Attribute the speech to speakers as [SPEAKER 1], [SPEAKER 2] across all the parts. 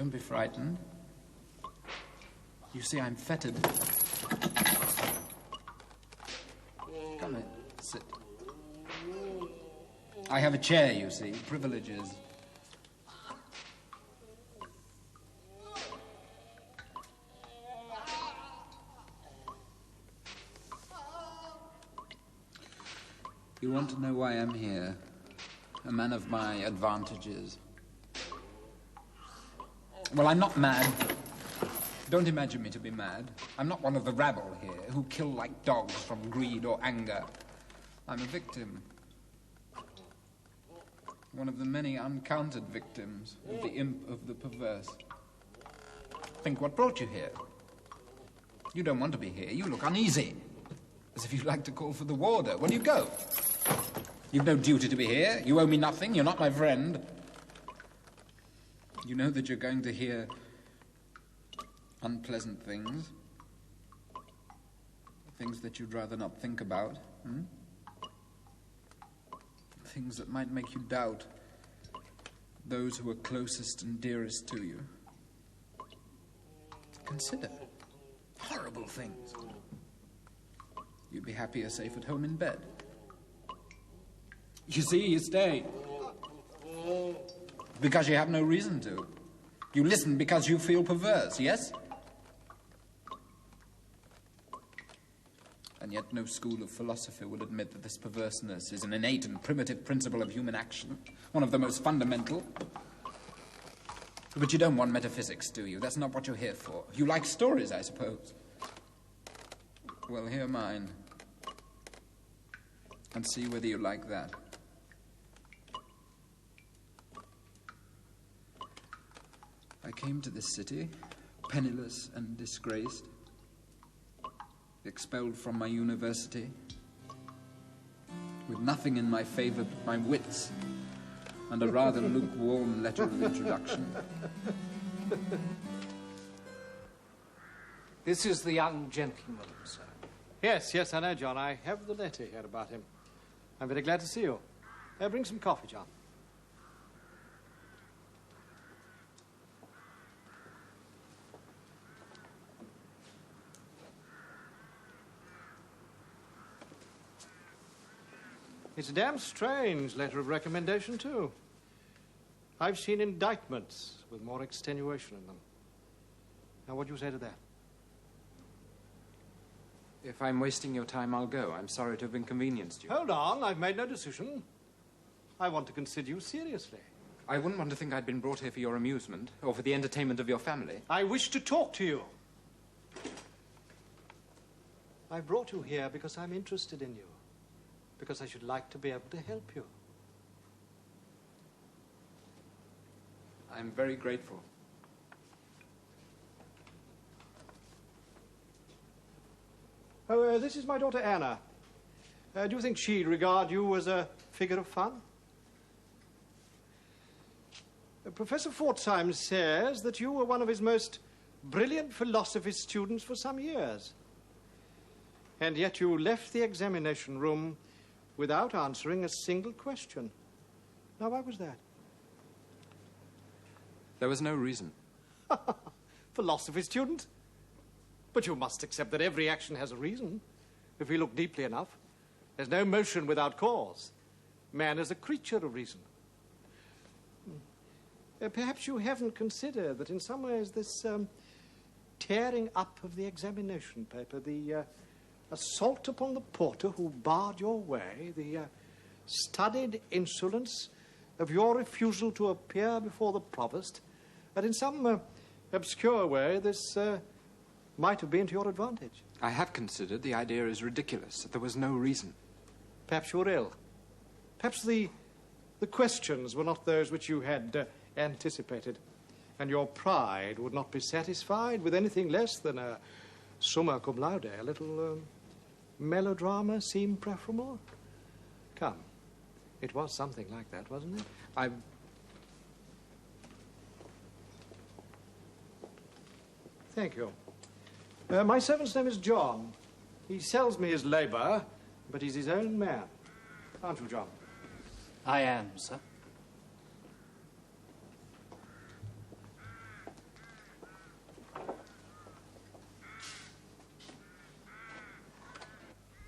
[SPEAKER 1] Don't be frightened. You see, I'm fettered. Come in, sit. I have a chair, you see, privileges. You want to know why I'm here? A man of my advantages. Well, I'm not mad. Don't imagine me to be mad. I'm not one of the rabble here who kill like dogs from greed or anger. I'm a victim. One of the many uncounted victims of the imp of the perverse. Think what brought you here. You don't want to be here. You look uneasy. As if you'd like to call for the warder. Where do you go? You've no duty to be here. You owe me nothing. You're not my friend. You know that you're going to hear unpleasant things. Things that you'd rather not think about. Things that might make you doubt those who are closest and dearest to you. Consider. Horrible things. You'd be happier safe at home in bed. You see, you stay. Because you have no reason to. You listen because you feel perverse, yes? And yet no school of philosophy will admit that this perverseness is an innate and primitive principle of human action, one of the most fundamental. But you don't want metaphysics, do you? That's not what you're here for. You like stories, I suppose. Well, hear mine. And see whether you like that. I came to this city, penniless and disgraced, expelled from my university, with nothing in my favor but my wits, and a rather lukewarm letter of introduction.
[SPEAKER 2] This is the young gentleman, sir.
[SPEAKER 3] Yes, yes, I know, John. I have the letter here about him. I'm very glad to see you. Bring some coffee, John. It's a damn strange letter of recommendation, too. I've seen indictments with more extenuation in them. Now, what do you say to that?
[SPEAKER 1] If I'm wasting your time, I'll go. I'm sorry to have inconvenienced you.
[SPEAKER 3] Hold on, I've made no decision. I want to consider you seriously.
[SPEAKER 1] I wouldn't want to think I'd been brought here for your amusement, or for the entertainment of your family.
[SPEAKER 3] I wish to talk to you. I brought you here because I'm interested in you. Because I should like to be able to help you.
[SPEAKER 1] I'm very grateful.
[SPEAKER 3] Oh, this is my daughter Anna. Do you think she'd regard you as a figure of fun? Professor Fortsheim says that you were one of his most brilliant philosophy students for some years. And yet you left the examination room without answering a single question. Now, why was that?
[SPEAKER 1] There was no reason.
[SPEAKER 3] Philosophy student? But you must accept that every action has a reason, if we look deeply enough. There's no motion without cause. Man is a creature of reason. Perhaps you haven't considered that in some ways this tearing up of the examination paper, the assault upon the porter who barred your way, the studied insolence of your refusal to appear before the provost, that in some obscure way this might have been to your advantage.
[SPEAKER 1] I have considered the idea is ridiculous. There was no reason.
[SPEAKER 3] Perhaps you were ill. Perhaps the questions were not those which you had anticipated, and your pride would not be satisfied with anything less than a summa cum laude. A little melodrama seemed preferable. Come, it was something like that, wasn't it? Thank you. My servant's name is John. He sells me his labor, but he's his own man. Aren't you, John?
[SPEAKER 2] I am, sir.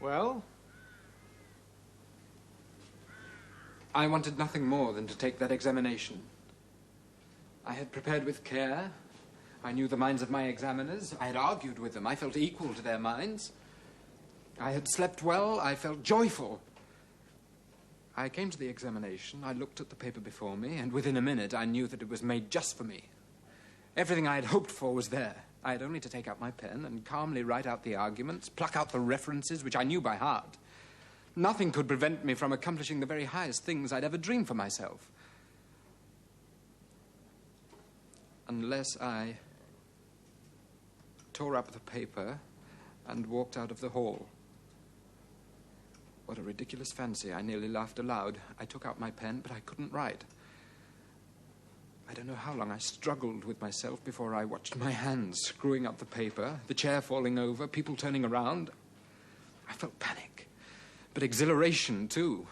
[SPEAKER 3] Well?
[SPEAKER 1] I wanted nothing more than to take that examination. I had prepared with care. I knew the minds of my examiners. I had argued with them. I felt equal to their minds. I had slept well. I felt joyful. I came to the examination. I looked at the paper before me, and within a minute I knew that it was made just for me. Everything I had hoped for was there. I had only to take out my pen and calmly write out the arguments, pluck out the references, which I knew by heart. Nothing could prevent me from accomplishing the very highest things I'd ever dreamed for myself. Unless I tore up the paper and walked out of the hall. What a ridiculous fancy. I nearly laughed aloud. I took out my pen, but I couldn't write. I don't know how long I struggled with myself before I watched my hands screwing up the paper, the chair falling over, people turning around. I felt panic, but exhilaration, too.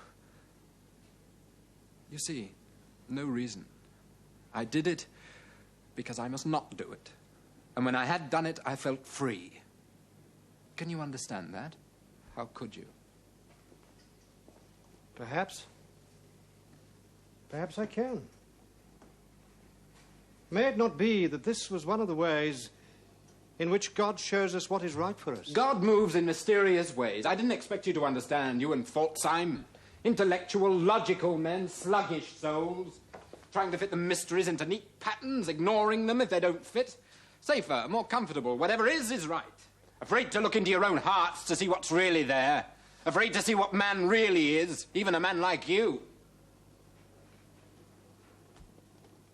[SPEAKER 1] You see, no reason. I did it because I must not do it. And when I had done it, I felt free. Can you understand that? How could you?
[SPEAKER 3] Perhaps. Perhaps I can. May it not be that this was one of the ways in which God shows us what is right for us?
[SPEAKER 1] God moves in mysterious ways. I didn't expect you to understand, you and Pforzheim. Intellectual, logical men, sluggish souls, trying to fit the mysteries into neat patterns, ignoring them if they don't fit. Safer, more comfortable, whatever is right. Afraid to look into your own hearts to see what's really there. Afraid to see what man really is, even a man like you.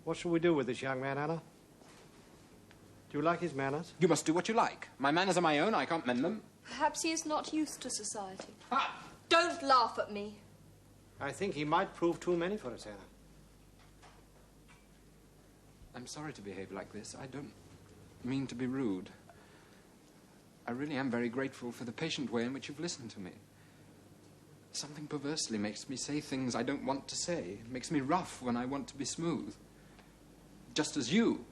[SPEAKER 3] What shall we do with this young man, Anna? Do you like his manners?
[SPEAKER 1] You must do what you like. My manners are my own, I can't mend them.
[SPEAKER 4] Perhaps he is not used to society.
[SPEAKER 1] Ha!
[SPEAKER 4] Don't laugh at me.
[SPEAKER 3] I think he might prove too many for us, Anna.
[SPEAKER 1] I'm sorry to behave like this. I don't mean to be rude. I really am very grateful for the patient way in which you've listened to me. Something perversely makes me say things I don't want to say. It makes me rough when I want to be smooth. Just as you,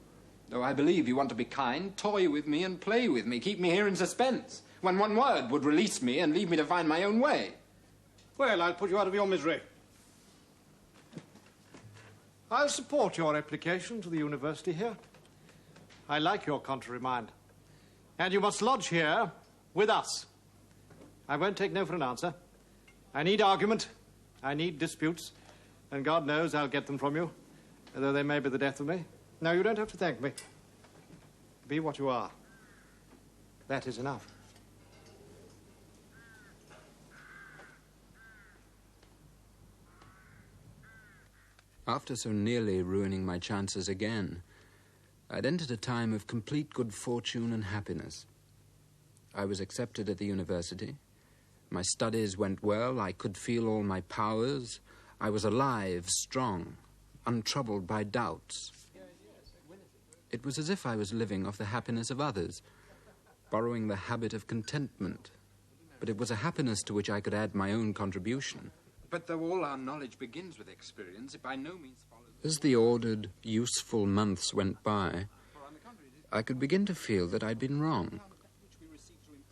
[SPEAKER 1] though I believe you want to be kind, toy with me and play with me, keep me here in suspense, when one word would release me and leave me to find my own way.
[SPEAKER 3] Well, I'll put you out of your misery. I'll support your application to the university here. I like your contrary mind. And you must lodge here with us. I won't take no for an answer. I need argument. I need disputes. And God knows I'll get them from you, though they may be the death of me. No, you don't have to thank me. Be what you are. That is enough.
[SPEAKER 1] After so nearly ruining my chances again, I'd entered a time of complete good fortune and happiness. I was accepted at the university. My studies went well. I could feel all my powers. I was alive, strong, untroubled by doubts. It was as if I was living off the happiness of others, borrowing the habit of contentment. But it was a happiness to which I could add my own contribution. But though all our knowledge begins with experience, it by no means follows... As the ordered, useful months went by, I could begin to feel that I'd been wrong.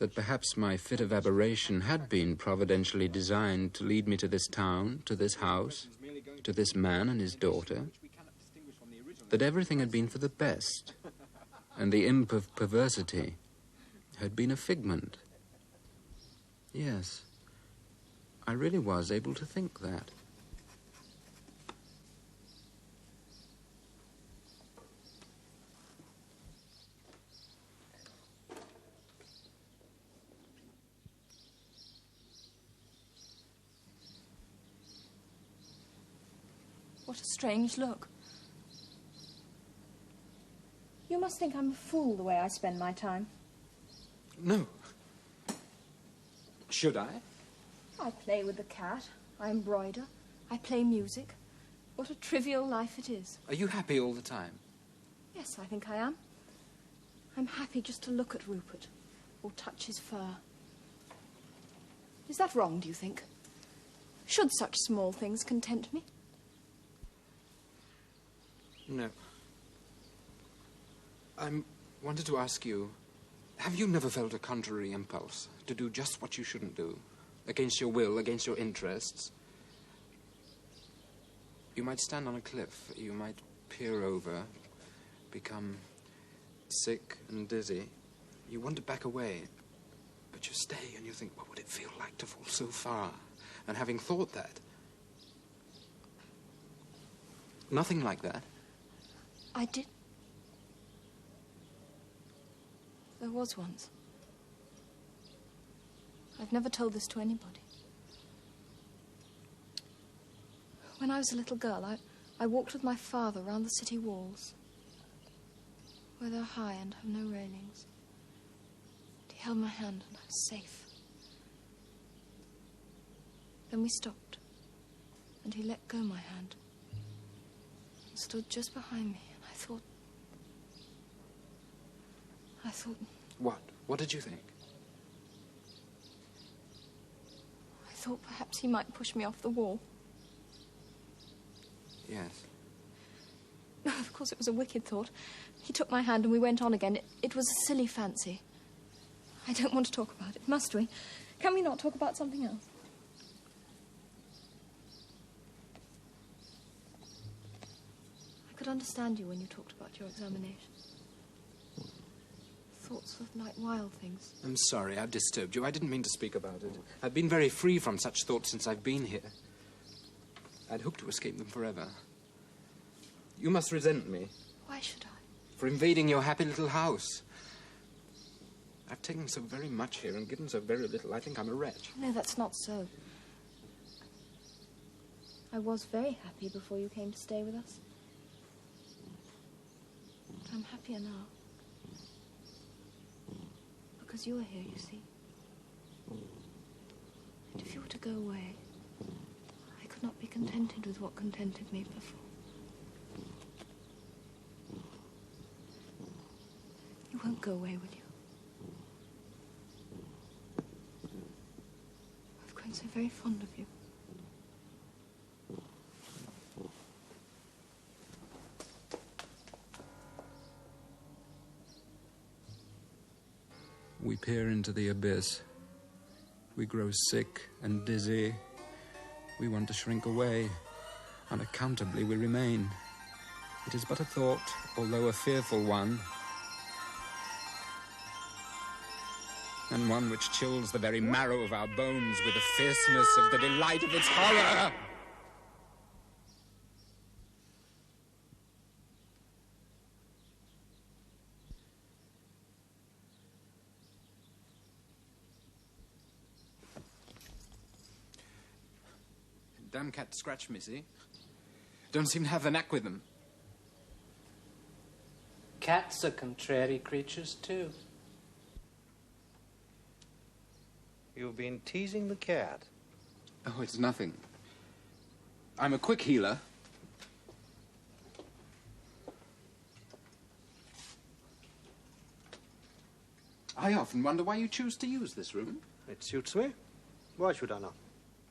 [SPEAKER 1] That perhaps my fit of aberration had been providentially designed to lead me to this town, to this house, to this man and his daughter. That everything had been for the best, and the imp of perversity had been a figment. Yes, I really was able to think that.
[SPEAKER 4] What a strange look. You must think I'm a fool the way I spend my time.
[SPEAKER 1] No. Should I?
[SPEAKER 4] I play with the cat, I embroider, I play music. What a trivial life it is.
[SPEAKER 1] Are you happy all the time?
[SPEAKER 4] Yes, I think I am. I'm happy just to look at Rupert or touch his fur. Is that wrong, do you think? Should such small things content me?
[SPEAKER 1] No. I wanted to ask you,
[SPEAKER 5] Have you never felt a contrary impulse to do just what you shouldn't do? Against your will, against your interests? You might stand on a cliff. You might peer over, become sick and dizzy. You want to back away, but you stay and you think, what would it feel like to fall so far? And having thought that, nothing like that.
[SPEAKER 4] I did. There was once. I've never told this to anybody. When I was a little girl, I walked with my father round the city walls, where they're high and have no railings. He held my hand and I was safe. Then we stopped, and he let go my hand and stood just behind me, and I thought...
[SPEAKER 5] What? What did you think?
[SPEAKER 4] I thought perhaps he might push me off the wall.
[SPEAKER 5] Yes.
[SPEAKER 4] No, of course it was a wicked thought. He took my hand and we went on again. It was a silly fancy. I don't want to talk about it, must we? Can we not talk about something else? I could understand you when you talked about your examination. Thoughts of like wild things.
[SPEAKER 5] I'm sorry, I've disturbed you. I didn't mean to speak about it. I've been very free from such thoughts since I've been here. I'd hoped to escape them forever. You must resent me.
[SPEAKER 4] Why should I?
[SPEAKER 5] For invading your happy little house. I've taken so very much here and given so very little. I think I'm a wretch.
[SPEAKER 4] No, that's not so. I was very happy before you came to stay with us. But I'm happier now. Because you are here, you see. And if you were to go away, I could not be contented with what contented me before. You won't go away, will you? I've grown so very fond of you.
[SPEAKER 5] We peer into the abyss. We grow sick and dizzy. We want to shrink away. Unaccountably, we remain. It is but a thought, although a fearful one. And one which chills the very marrow of our bones with the fierceness of the delight of its horror. Damn cat scratched me, see? Don't seem to have the knack with them.
[SPEAKER 2] Cats are contrary creatures, too.
[SPEAKER 3] You've been teasing the cat.
[SPEAKER 5] Oh, it's nothing. I'm a quick healer. I often wonder why you choose to use this room.
[SPEAKER 3] It suits me. Why should I not?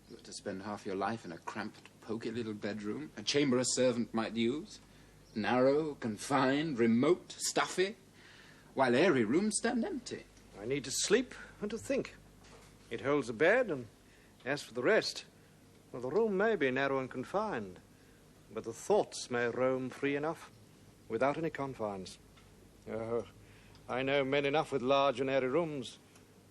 [SPEAKER 5] You have to spend half your life in a cramped, poky little bedroom, a chamber a servant might use. Narrow, confined, remote, stuffy, while airy rooms stand empty.
[SPEAKER 3] I need to sleep and to think. It holds a bed, and as for the rest, well, the room may be narrow and confined, but the thoughts may roam free enough, without any confines. Oh, I know men enough with large and airy rooms,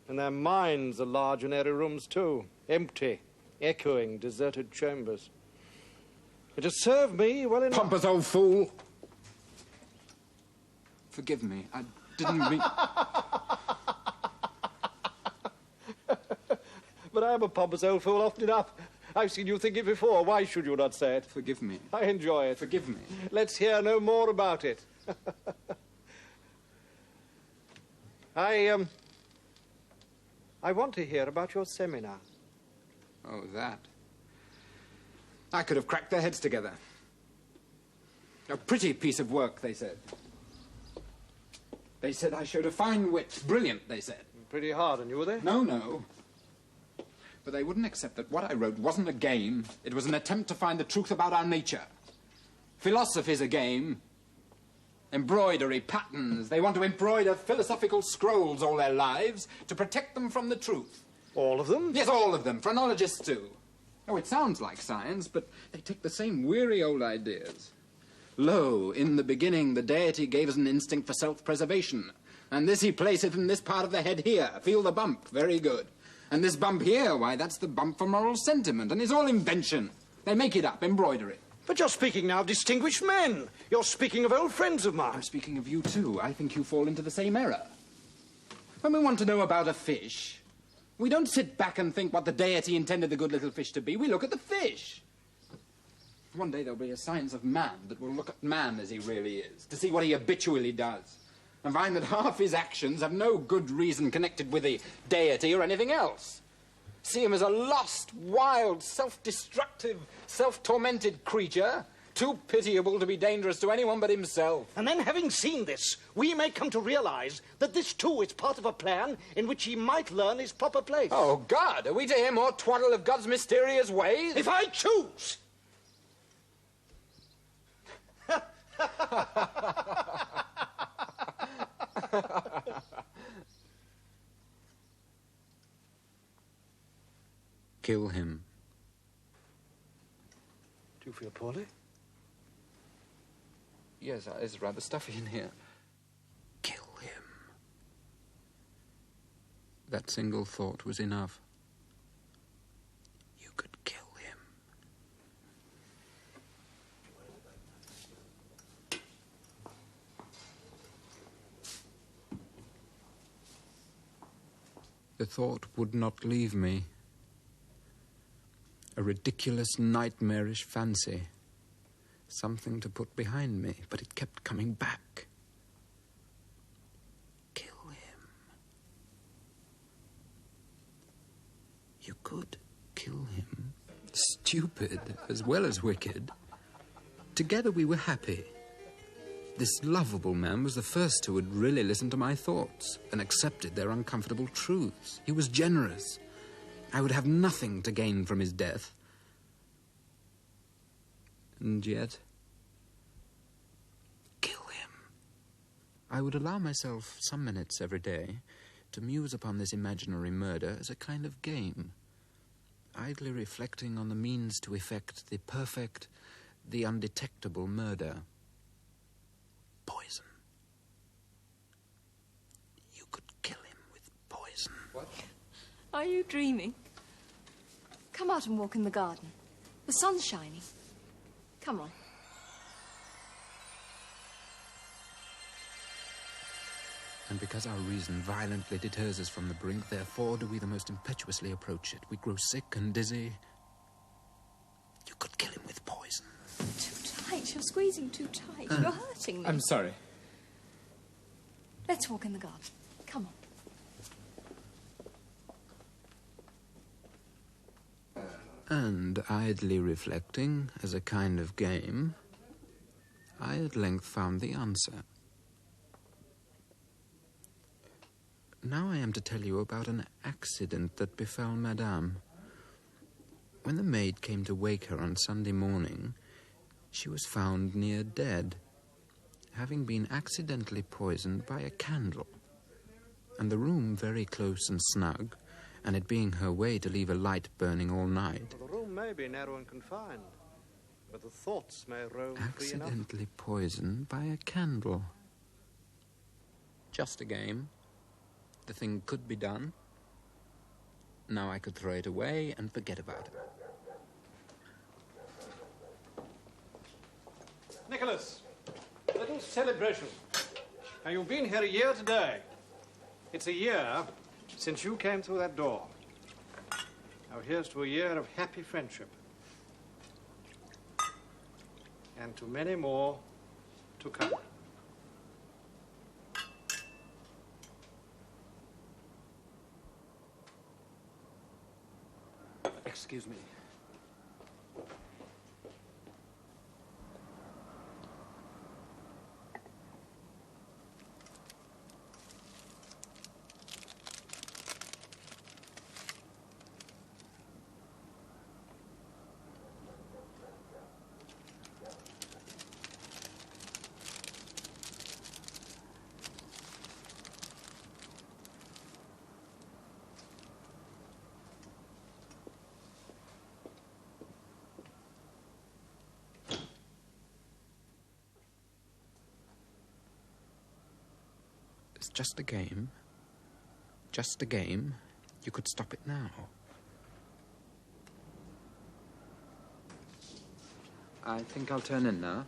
[SPEAKER 3] and their minds are large and airy rooms too, empty, echoing, deserted chambers. It has served me well enough.
[SPEAKER 5] Pompous old fool! Forgive me, I didn't mean...
[SPEAKER 3] But I am a pompous old fool often enough. I've seen you think it before. Why should you not say it?
[SPEAKER 5] Forgive me.
[SPEAKER 3] I enjoy it.
[SPEAKER 5] Forgive me.
[SPEAKER 3] Let's hear no more about it. I want to hear about your seminar.
[SPEAKER 5] Oh, that. I could have cracked their heads together. A pretty piece of work, they said. They said I showed a fine wit. Brilliant, they said.
[SPEAKER 3] Pretty hard on you, were they?
[SPEAKER 5] No, no. But they wouldn't accept that what I wrote wasn't a game. It was an attempt to find the truth about our nature. Philosophy's a game.
[SPEAKER 1] Embroidery, patterns. They want to embroider philosophical scrolls all their lives to protect them from the truth.
[SPEAKER 3] All of them?
[SPEAKER 1] Yes, all of them. Phrenologists, too. Oh, it sounds like science, but they take the same weary old ideas. Lo, in the beginning, the deity gave us an instinct for self-preservation. And this he placeth in this part of the head here. Feel the bump. Very good. And this bump here, why, that's the bump for moral sentiment, and it's all invention. They make it up, embroidery.
[SPEAKER 3] But you're speaking now of distinguished men. You're speaking of old friends of mine.
[SPEAKER 1] I'm speaking of you, too. I think you fall into the same error. When we want to know about a fish, we don't sit back and think what the deity intended the good little fish to be. We look at the fish. One day there'll be a science of man that will look at man as he really is, to see what he habitually does, and find that half his actions have no good reason connected with the deity or anything else. See him as a lost, wild, self-destructive, self-tormented creature, too pitiable to be dangerous to anyone but himself.
[SPEAKER 3] And then, having seen this, we may come to realize that this, too, is part of a plan in which he might learn his proper place.
[SPEAKER 1] Oh, God, are we to hear more twaddle of God's mysterious ways?
[SPEAKER 3] If I choose!
[SPEAKER 1] Kill him.
[SPEAKER 3] Do you feel poorly?
[SPEAKER 1] Yes, it's rather stuffy in here. Kill him. That single thought was enough. You could kill him. The thought would not leave me. A ridiculous, nightmarish fancy. Something to put behind me, but it kept coming back. Kill him. You could kill him. Stupid as well as wicked. Together we were happy. This lovable man was the first who would really listen to my thoughts and accepted their uncomfortable truths. He was generous. I would have nothing to gain from his death. And yet, kill him. I would allow myself some minutes every day to muse upon this imaginary murder as a kind of game, idly reflecting on the means to effect the perfect, the undetectable murder. Poison. You could kill him with poison. What?
[SPEAKER 4] Are you dreaming? Come out and walk in the garden. The sun's shining. Come on.
[SPEAKER 1] And because our reason violently deters us from the brink, therefore do we the most impetuously approach it. We grow sick and dizzy. You could kill him with poison.
[SPEAKER 4] Too tight. You're squeezing too tight. You're hurting me.
[SPEAKER 5] I'm sorry.
[SPEAKER 4] Let's walk in the garden. Come on.
[SPEAKER 1] And idly reflecting, as a kind of game, I at length found the answer. Now I am to tell you about an accident that befell Madame. When the maid came to wake her on Sunday morning, she was found near dead, having been accidentally poisoned by a candle. And the room very close and snug, and it being her way to leave a light burning all night.
[SPEAKER 3] Well, the room may be narrow and confined, but the thoughts may roam free enough.
[SPEAKER 1] Accidentally poisoned by a candle. Just a game. The thing could be done. Now I could throw it away and forget about it.
[SPEAKER 3] Nicholas, a little celebration. Now, you've been here a year today. It's a year since you came through that door. Now, here's to a year of happy friendship. And to many more to come. Excuse me.
[SPEAKER 5] just a game. Just a game. You could stop it now. I think I'll turn in now.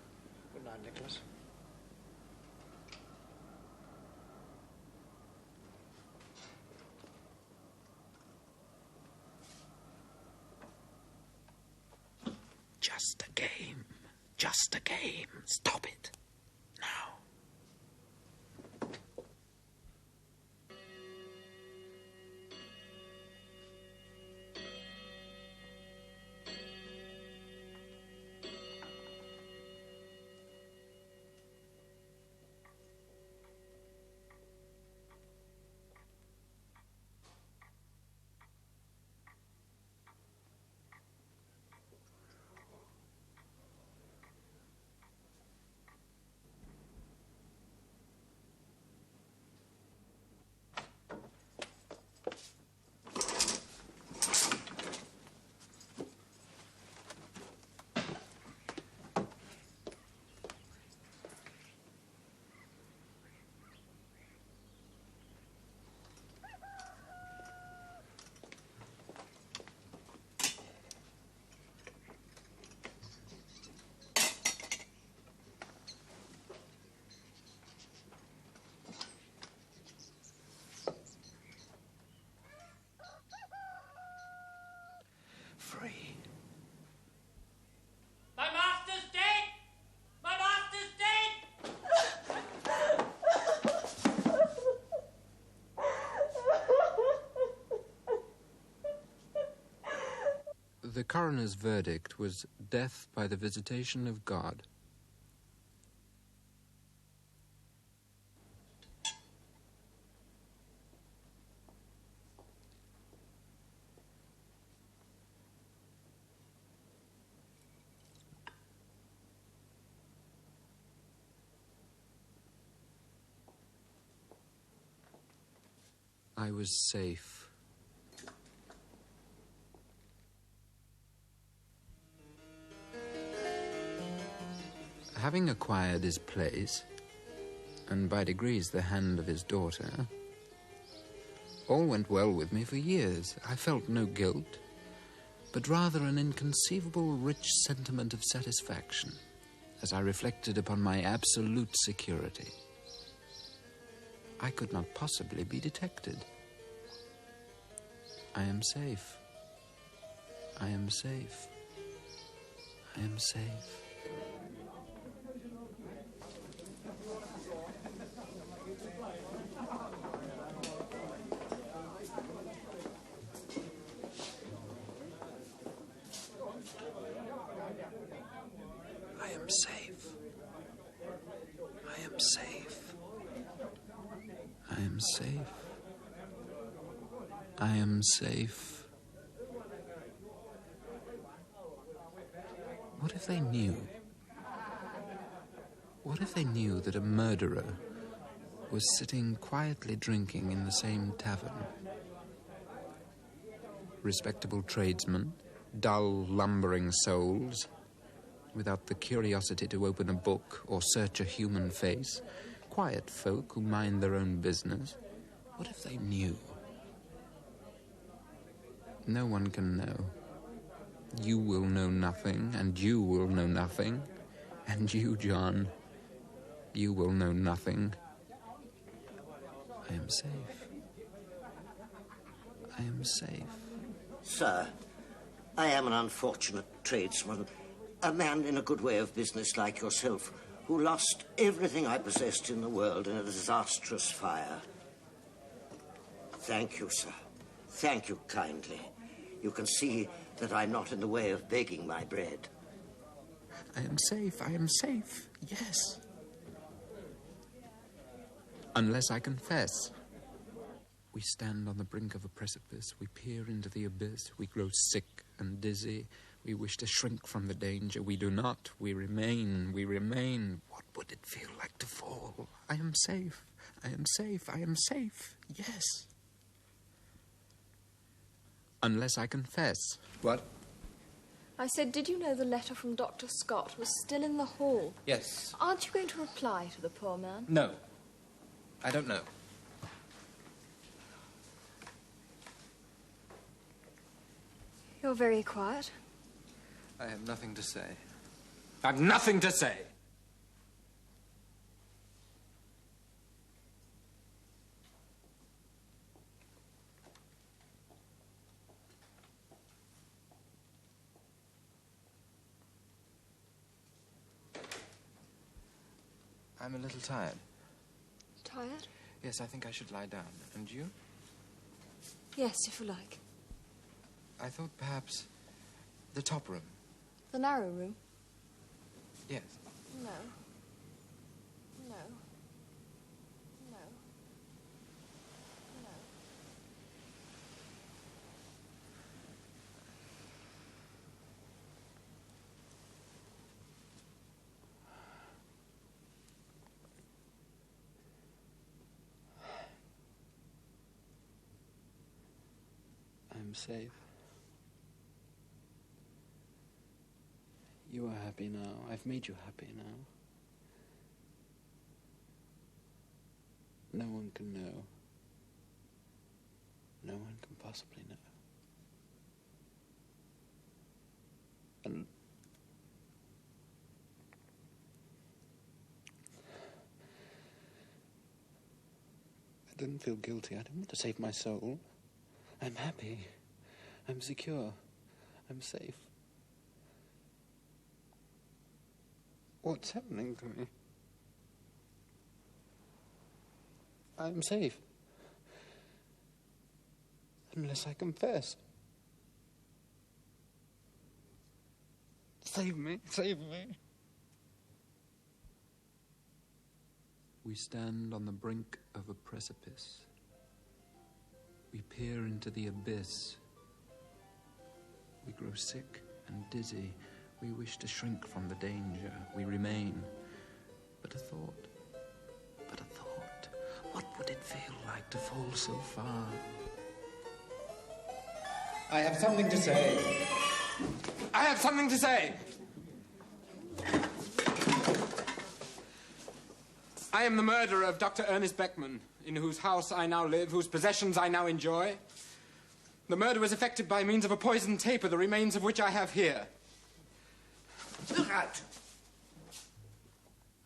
[SPEAKER 2] Good night, Nicholas.
[SPEAKER 5] Just a game. Just a game. Stop it. Now.
[SPEAKER 3] Free.
[SPEAKER 6] My master's dead! My master's dead!
[SPEAKER 5] The coroner's verdict was death by the visitation of God. I was safe. Having acquired his place, and by degrees the hand of his daughter, all went well with me for years. I felt no guilt, but rather an inconceivable rich sentiment of satisfaction as I reflected upon my absolute security. I could not possibly be detected. I am safe. I am safe. I am safe. I am safe. I am safe. I am safe. I am safe. What if they knew? What if they knew that a murderer was sitting quietly drinking in the same tavern? Respectable tradesmen, dull, lumbering souls, without the curiosity to open a book or search a human face, quiet folk who mind their own business. What if they knew? No one can know. You will know nothing, and you will know nothing. And you, John, you will know nothing. I am safe. I am safe.
[SPEAKER 7] Sir, I am an unfortunate tradesman, a man in a good way of business like yourself, who lost everything I possessed in the world in a disastrous fire. Thank you, sir. Thank you kindly. You can see that I'm not in the way of begging my bread.
[SPEAKER 5] I am safe. I am safe. Yes. Unless I confess. We stand on the brink of a precipice. We peer into the abyss. We grow sick and dizzy. We wish to shrink from the danger. We do not. We remain. We remain. What would it feel like to fall? I am safe. I am safe. I am safe. Yes. Unless I confess.
[SPEAKER 1] What?
[SPEAKER 4] I said, did you know the letter from Dr. Scott was still in the hall?
[SPEAKER 1] Yes.
[SPEAKER 4] Aren't you going to reply to the poor man?
[SPEAKER 1] No. I don't know.
[SPEAKER 4] You're very quiet.
[SPEAKER 5] I have nothing to say. I've nothing to say! I'm a little tired.
[SPEAKER 4] Tired?
[SPEAKER 5] Yes, I think I should lie down. And you?
[SPEAKER 4] Yes, if you like.
[SPEAKER 5] I thought perhaps the top room.
[SPEAKER 4] The narrow room?
[SPEAKER 5] Yes.
[SPEAKER 4] No. No. No. No.
[SPEAKER 5] I'm safe. You are happy now. I've made you happy now. No one can know. No one can possibly know. And I didn't feel guilty. I didn't want to save my soul. I'm happy. I'm secure. I'm safe. What's happening to me? I'm safe. Unless I confess. Save me. Save me. We stand on the brink of a precipice. We peer into the abyss. We grow sick and dizzy. We wish to shrink from the danger. We remain. But a thought. What would it feel like to fall so far? I have something to say. I have something to say! I am the murderer of Dr. Ernest Beckman, in whose house I now live, whose possessions I now enjoy. The murder was effected by means of a poisoned taper, the remains of which I have here. Look at!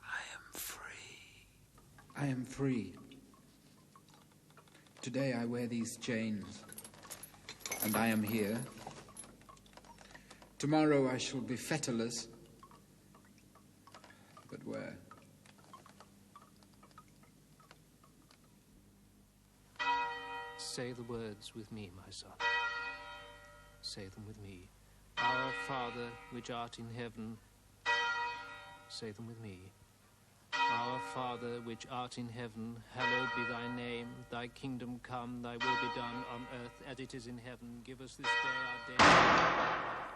[SPEAKER 5] I am free. I am free. Today I wear these chains, and I am here. Tomorrow I shall be fetterless. But where?
[SPEAKER 2] Say the words with me, my son. Say them with me. Our Father, which art in heaven. Say them with me. Our Father, which art in heaven, hallowed be thy name. Thy kingdom come, thy will be done on earth as it is in heaven. Give us this day our daily bread.